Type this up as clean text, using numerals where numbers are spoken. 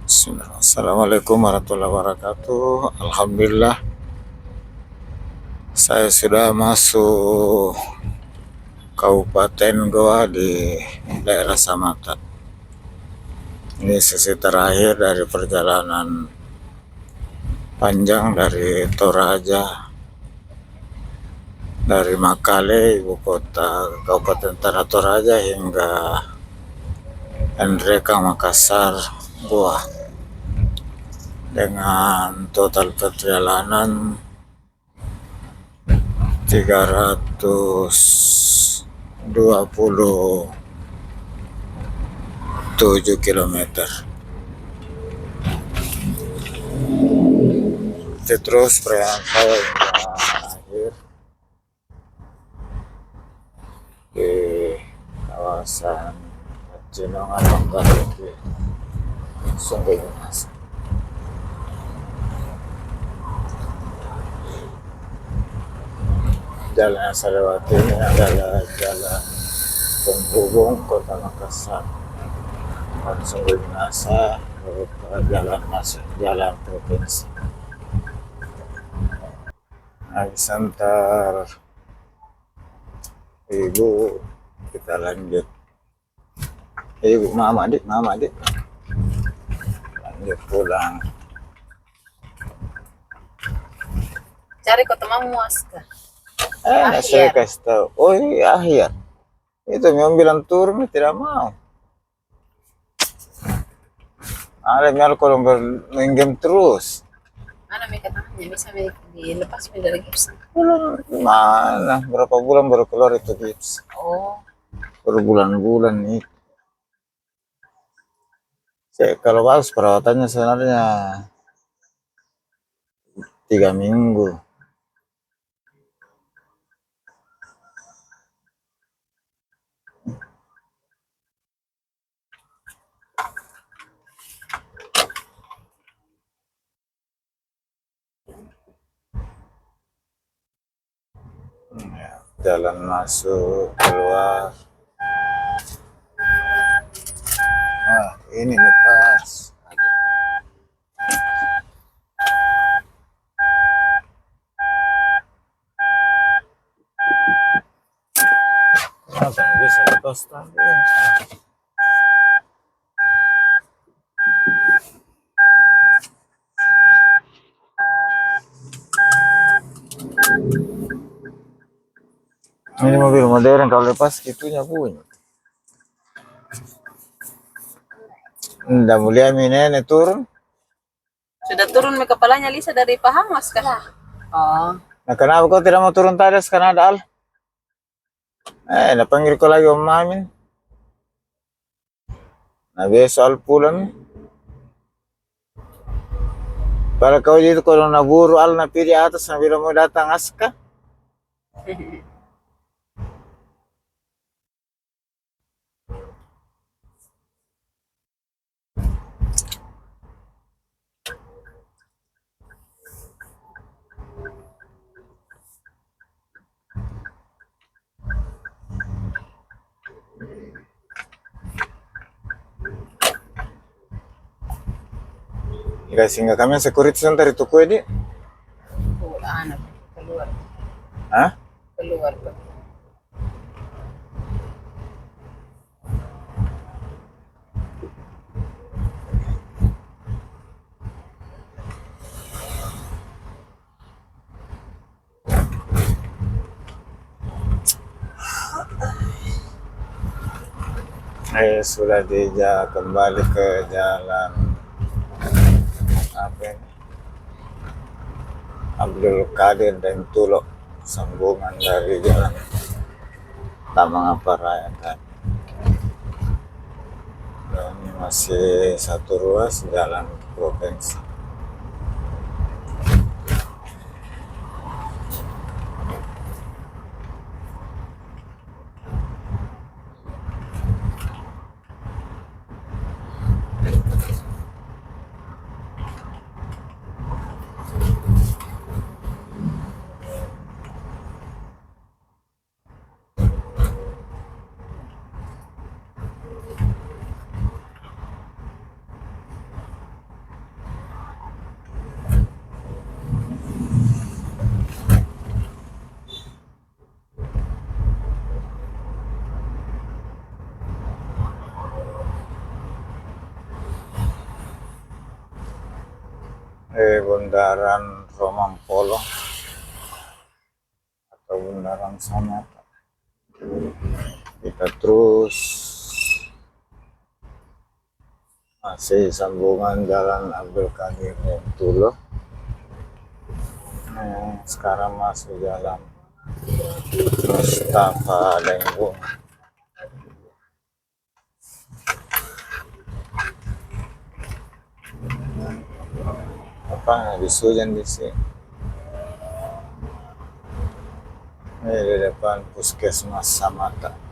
Bismillah. Assalamualaikum warahmatullahi wabarakatuh. Alhamdulillah, saya sudah masuk Kabupaten Goa di daerah Samata. Ini sesi terakhir dari perjalanan panjang dari Toraja, dari Makale, ibu kota Kabupaten Tanah Toraja, hingga Endreka, Makassar, Goa, dengan total perjalanan 327 kilometer. Terus perjalanan saya hingga akhir di kawasan Cinongan Bangkalan, Sungai Mas. Jalan yang saya lewati ini adalah jalan penghubung kota Makassar dan Sungai Minasa ke jalan masuk jalan provinsi. Habis antar ibu, kita lanjut. Ibu, mama adik, lanjut pulang. Cari kota Mamuas kah? Saya kasih tahu. Oh iya, akhir. Itu memang bilang turun, tidak mau. Ada yang kalau berminggem terus. Mana mereka tangannya bisa dilepas dari gips? Belum, mana? Berapa bulan baru keluar itu gips? Oh, Baru bulan-bulan nih. Kalau bagus perawatannya sebenarnya 3 minggu. Jalan masuk keluar. Ini lepas. Bisa lepas tadi. Ini mobil modern, kalau lepas itunya bunyi. Nggak mulia nenek turun. sudah turun kepalanya Lisa dari Pahamas kah? Oh, Nah, kenapa kau tidak mau turun tadi? Karena ada Al. Nah panggil kau lagi Om Mamin. Nah besok Al pulang. Para kau itu kalau naburu Al napi di atas sambil mau datang Aska. Ya, sehingga kami security center itu kue di. anak keluar. Hah? Keluar. Sudah kembali ke jalan apa ini? Abdul Qadir dan Tulok, sambungan dari jalan Tamang Raya kan. Dan ini masih satu ruas jalan provinsi. Bundaran Romampolo atau Bundaran Samata. Kita terus masih sambungan Jalan Abdul Qadir Tulo. Sekarang masih jalan Mustafa Lenggung. Apa disujan di sini? Ini di depan Puskesmas Samata.